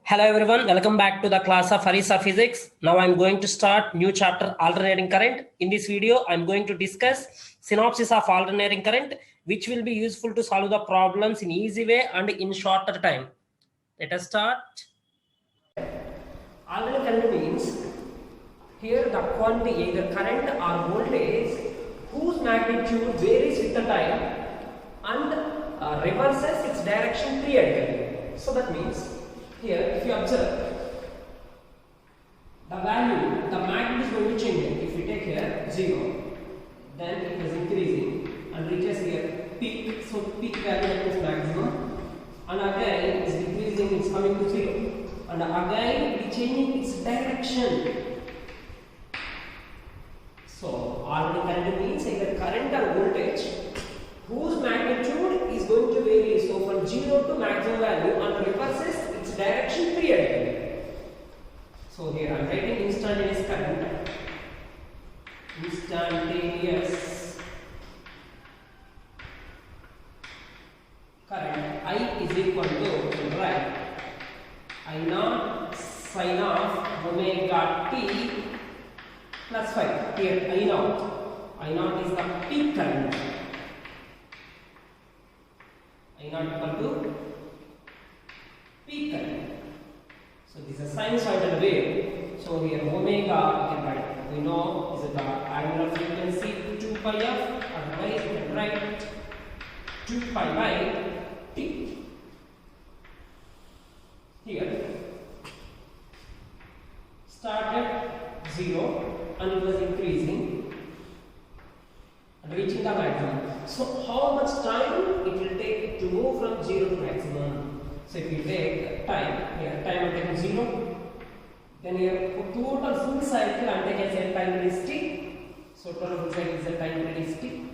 Hello everyone, welcome back to the class of Harisa Physics. Now I'm going to start new chapter alternating current. In this video, I'm going to discuss synopsis of alternating current, which will be useful to solve the problems in easy way and in shorter time. Let us start. Alternating current means here the quantity either current or voltage whose magnitude varies with the time and reverses its direction periodically. So that means here, if you observe, the value, the magnitude is going to change. If we take here 0, then it is increasing and reaches here peak. So peak value is maximum, and again it is decreasing, it's coming to 0, and again it is changing its direction. So alternating current means either current or voltage whose magnitude is going to vary. So from 0 to maximum value and reverses its direction periodically. So here I am writing instantaneous current. Instantaneous current I is equal to, right, I naught sin of omega t plus phi. Here I naught is the peak current. I naught equal to peak current. So this is a sinusoidal wave. So here omega we can write. We know is the angular frequency 2 pi f, otherwise we can write 2 pi by t. Here started 0 and it was increasing and reaching the maximum. So how much time it will take to move from 0 to maximum? So if you take time, here time I'm taking 0, then here total full cycle I'm taking as time period t. So total full cycle is a time period t.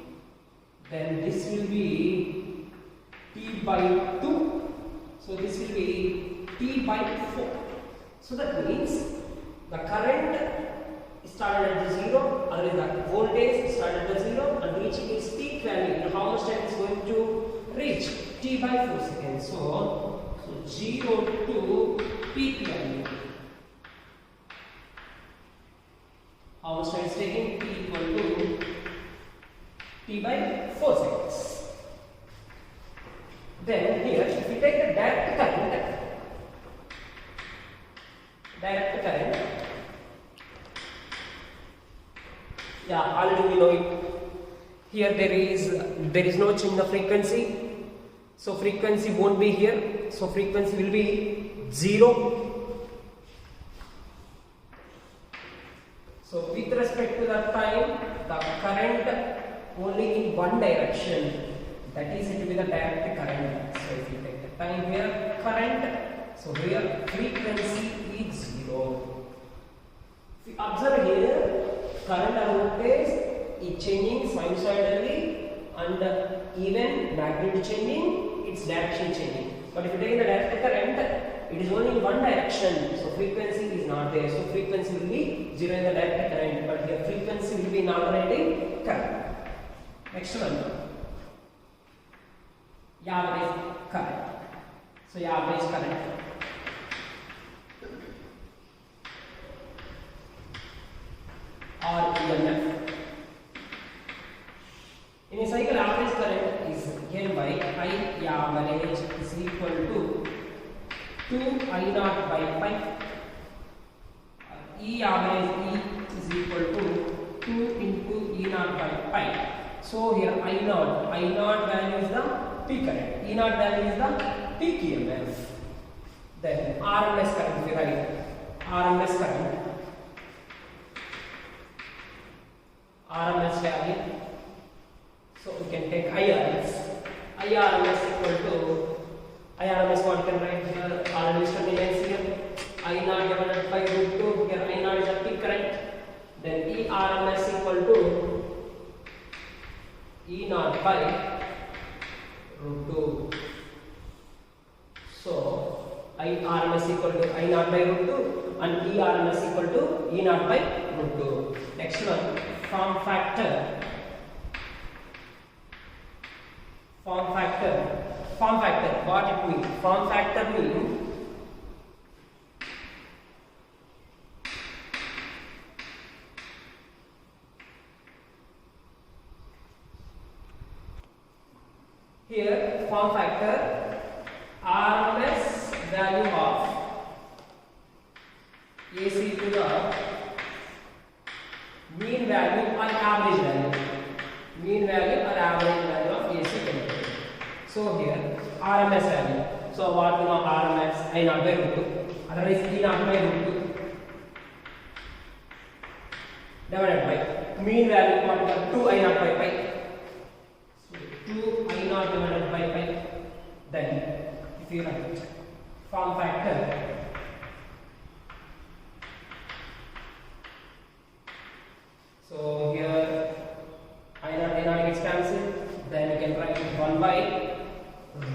Then this will be t by 2. So this will be t by 4. So that means the current started at the 0, or the voltage started at 0 and reaching its peak value. And how much time is going to reach? T by 4 seconds. So 0 to peak value. How much time is taking? T equal to T by 4 seconds. Then here, if we take the direct current, yeah, already we know it. Here there is no change in the frequency. So frequency won't be here. So frequency will be 0. So with respect to the time, the current only in one direction. That is it will be the direct current. So if you take the time here, current. So here frequency is 0. If you observe here, current or voltage is changing sinusoidally and even magnitude changing, its direction changing. But if you take the direct current, it is only in one direction, so frequency is not there. So frequency will be 0 in the direct current, but here frequency will be in alternating current. Next one, average current. So average current. Or EMF. In a cycle, average current is given by I average is equal to 2 I naught by pi. E average E is equal to 2 into E naught by pi. So here I naught value is the peak current, E naught value is the peak EMF. Then RMS current, we write RMS current. RMS value. So we can take IRMS. IRMS equal to IRMS, what you can write here, already studied here. I naught divided by root 2. Here I naught is the peak current. Then ERMS equal to E naught by root 2. So IRMS equal to I naught by root 2 and ERMS equal to E naught by root 2. Next one, form factor. Form factor, what it means? Form factor means R max I naught by root 2. Otherwise E naught by root 2 divided by mean value what is 2 I naught by pi. So 2 I naught divided by pi. Then if you write form factor, so here I naught gets cancelled. Then you can write 1 by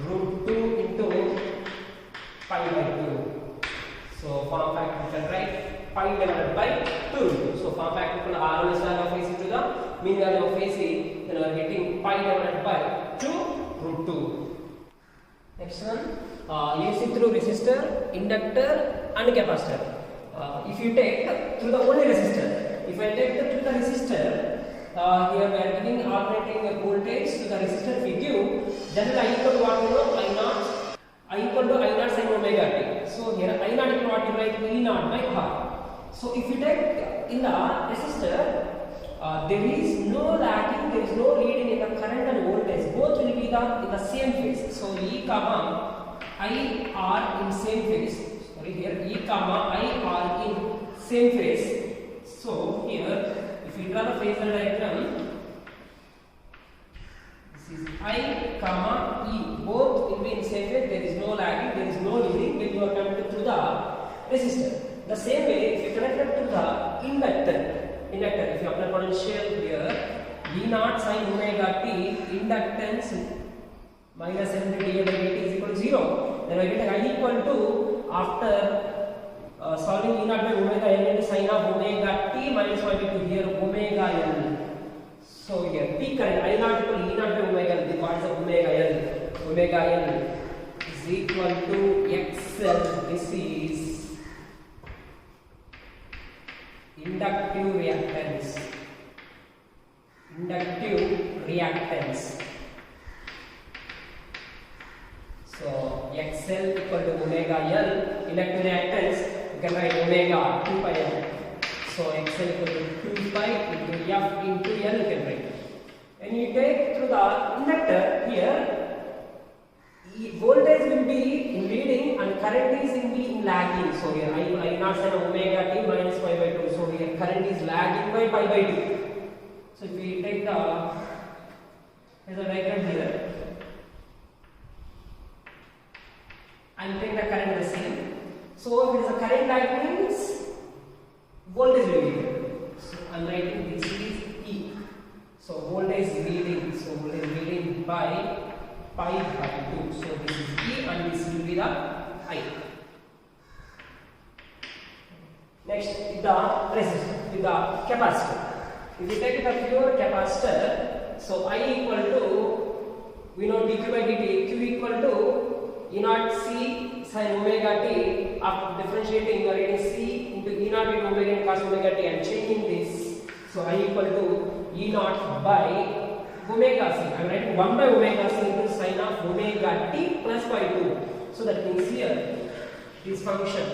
root 2 into pi by 2. So form factor you can write pi divided by 2. So form factor for the RMS value of AC to the mean value of AC, then we are getting pi divided by 2 root 2. Next one, AC through resistor, inductor and capacitor. If you take through the only resistor, if I take through the resistor, here we are giving alternating voltage to the resistor. If we give general I equal to what you know, I equal to I naught sin omega t. So here I naught equal to what you write E naught by R. So if you take in the resistor, there is no lagging, there is no leading in the current and voltage. Both will be in the same phase. So E comma I are in same phase. Sorry, here E comma I are in same phase. So here, if you draw the phasor diagram, this is I comma E. Both will be in same phase. There is no lagging, there is no leading when you are connected to the resistor. The same way, if you connect it to the inductor, if you apply potential here, V naught sin omega t inductance minus N by dt is equal to 0. Then I get I equal to, after solving E naught by omega N into sin of omega t minus 1 to here omega L. So here peak current I naught equal to E naught by omega L. What is omega L? Omega L is equal to XL. This is inductive reactance. So XL equal to omega L, inductive reactance, you can write omega 2 pi L. So XL equal to 2 pi into F into L, you can write. When you take through the inductor here, voltage will be in leading and current is in lagging. So here I naught sin omega t minus pi by 2. So here current is lagging by pi by 2. So if we take the diagram here, I am taking the current the same. So if it is a current lag means voltage will be there. So I am writing this is E. So voltage is leading. So voltage is leading by pi by 2. So this is E and this will be the I. Next with the resistor, with the capacitor. If you take the pure capacitor, so I equal to, we know dq by dt, q equal to E naught c sin omega t. After differentiating, you are getting c into E naught into omega and cos omega t and changing this. So I equal to E naught by omega c. I am writing 1 by omega c into sin of omega t plus by 2. So that means here this function,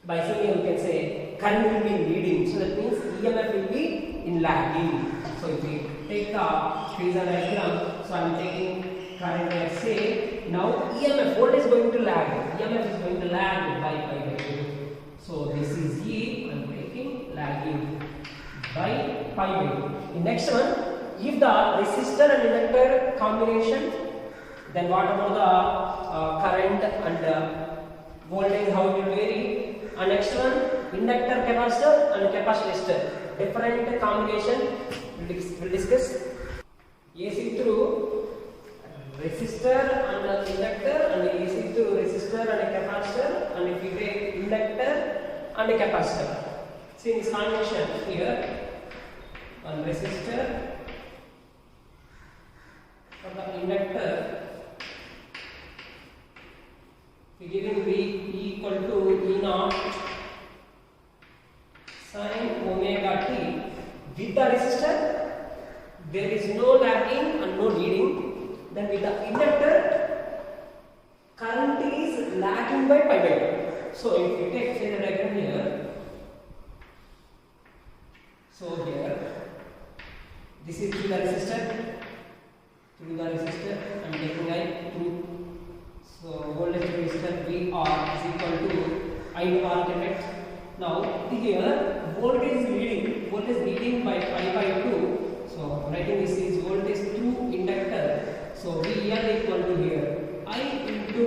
by saying you can say current will be in leading. So that means EMF will be in lagging. So if we take the phasor diagram, so I am taking current, let's say now EMF voltage is going to lag. EMF is going to lag by pi by 2. So this is E. I am taking lagging by pi by 2. In next one, if the resistor and inductor combination, then what about the current and voltage, how it will vary? And next one, inductor capacitor and capacitor, different combination we'll discuss. AC through resistor and inductor, and AC through resistor and capacitor, and if we take inductor and capacitor. See this combination here, and resistor for the inductor, we giving V equal to E naught sin omega t. With the resistor, there is no lagging and no leading. Then with the inductor, current is lagging by pi by 2. So if you take phasor diagram here, so here this is through the resistor, I am taking I through. So So voltage resistor VR is equal to I into R, correct? Now here voltage leading by pi by 2. So writing this is voltage through inductor. So VL equal to here I into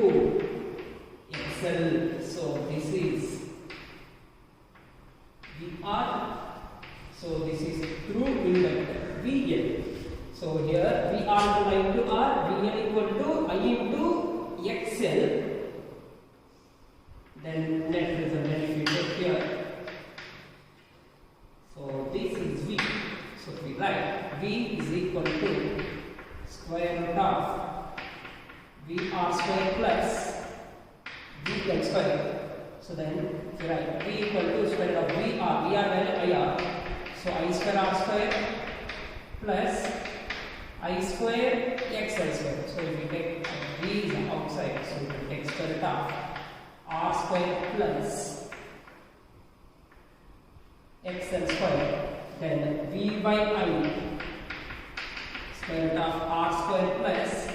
XL. So this is VR. So this is through inductor VL. So here VR into I into R, VL equal to I into XL. Then net result, then if you take here, so this is V. So we write V is equal to square root of VR square plus VL square. So then we write V equal to square root of VR value IR. So I square R square plus I square XL square. So if we take V is outside, so we will take square root of R square plus XL square. Then V by I square root of R square plus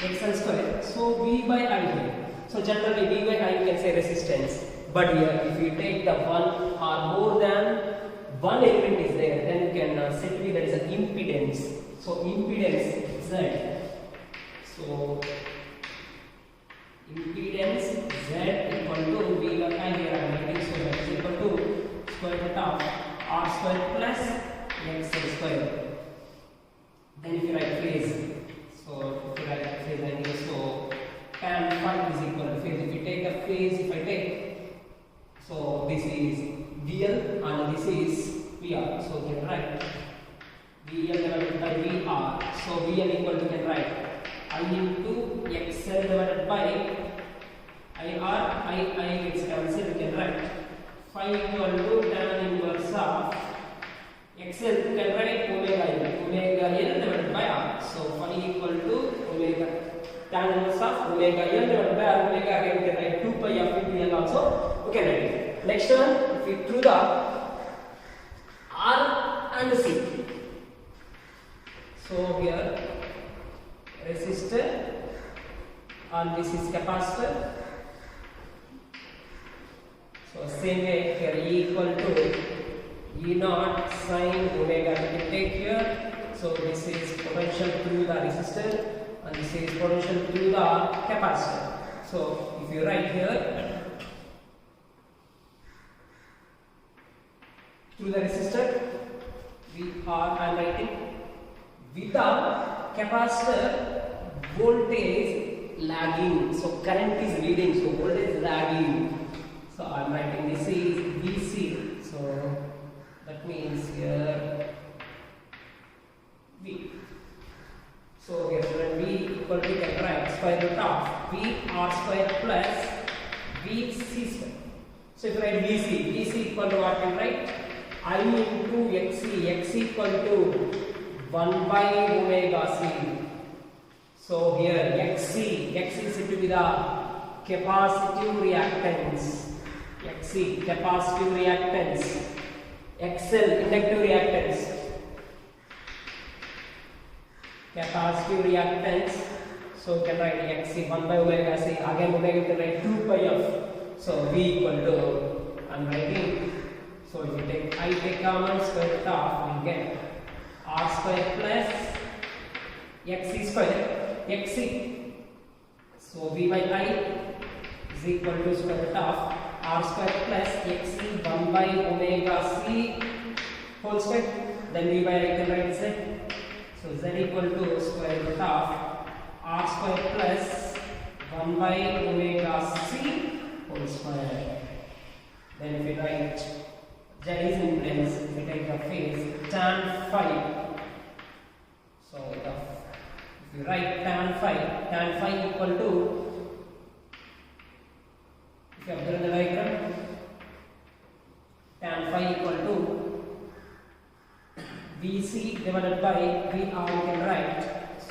XL square. So V by I here. So generally V by I you can say resistance. But here if you take the one or more than one element is there, then you can simply there is an impedance. So impedance Z. So impedance Z equal to V by I here I am writing, so that is equal to square root of R square plus XL square. Then if you write phase, so if you write phase angle, so tan phi is equal to phase. If you take a phase, if I take, so this is VL and this is VR. So you can write VL divided by VR. So VL equal to, you can write I into XL divided by IR. I gets cancelled. You can write phi equal to tan inverse of XL. You can write omega L divided by R. So phi equal to omega tan inverse of omega L divided by R. Omega again you can write 2 pi of L also. Okay, right. Next one, if we through the R and C. So here resistor and this is capacitor. So same way here E equal to E naught sin omega. We can take here. So this is potential through the resistor and this is potential through the capacitor. So if you write here through the resistor, I am writing with the capacitor voltage lagging. So current is leading, so voltage is lagging. So I am writing this is VC. So that means here V. So here when V equal to, can write square root of VR square plus VC square. So if you write VC equal to what you write? I into X equal to 1 by omega C. So here X is to be the capacitive reactance. Capacitive reactance. XL inductive reactance. Capacitive reactance. So you can write X 1 by omega C. Again omega you can write 2 pi of. So V equal to, I am writing. So if you take I take common, square root of, we get R square plus XC square. XC. So V by I is equal to square root of R square plus XC 1 by omega C whole square. Then V by I can write Z. So Z equal to square root of R square plus 1 by omega C whole square. Then if we write Z is impedance, we take the phase tan phi. So if you write tan phi equal to, if you observe the diagram, tan phi equal to VC divided by VR, you can write.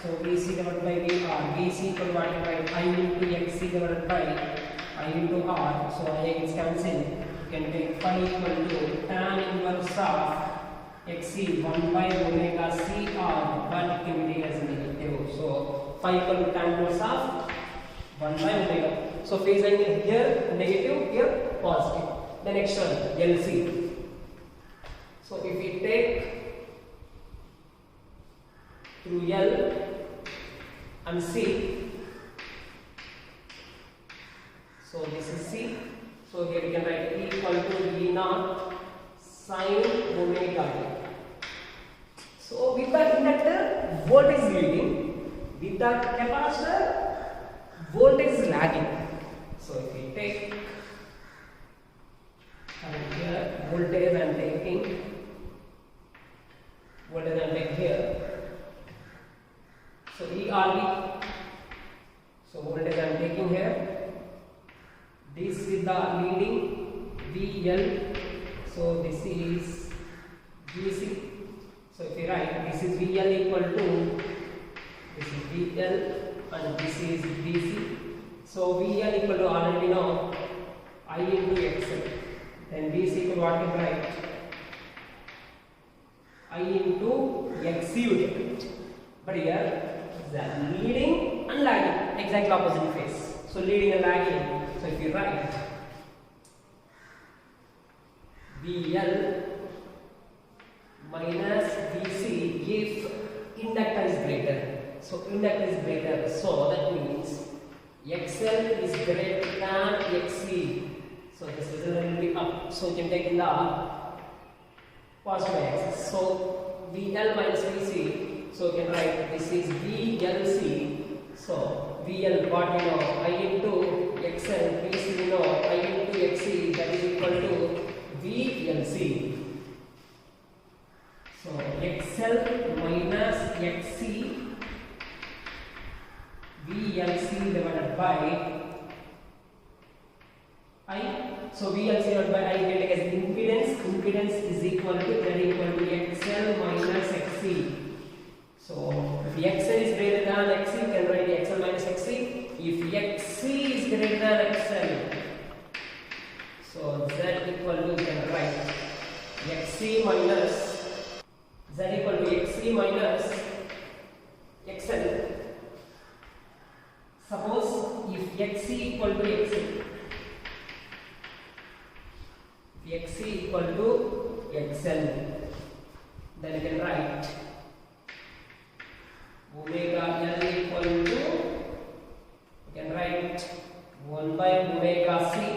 So VC divided by VR, VC equal to what you write? I into XC divided by I into R. So I is cancelled. You can take phi equal to tan inverse of xc 1 by omega c r, but it can be taken as negative. So phi equal to tan inverse of 1 by omega. So phase angle here negative, here positive. The next one LC. So if we take through L and C, so this is C. So here we can write E equal to E naught sin omega t. So with the inductor, voltage is leading. With the capacitor, voltage is lagging. So if we take here voltage, I am taking voltage I am taking here. So ERV. So voltage I am taking here. This is the leading VL. So this is VC. So if you write, this is VL equal to, this is VL and this is VC. So VL equal to, already we know, I into XL. Then VC equal to what we write? I into XC you get. But here, the leading and lagging, exactly opposite phase. So leading and lagging. So if you write VL minus VC if inductor is greater. So inductor is greater. So that means XL is greater than XC. So this result will be up. So you can take in the positive axis. So VL minus VC. So you can write this is VLC. So VL what you know, I into XL, VC you know, I into XC, that is equal to VLC. So XL minus XC VLC divided by I. So VLC divided by I will take as impedance. Impedance is equal to XL minus XC. So if XL is greater than XC, you can write XL minus XC. If XC is greater than XL, so Z equal to, you can write XC minus Z equal to XC minus XL. Suppose if XC equal to XL, if XC equal to XL, then you can write omega L equal to, you can write 1 by omega C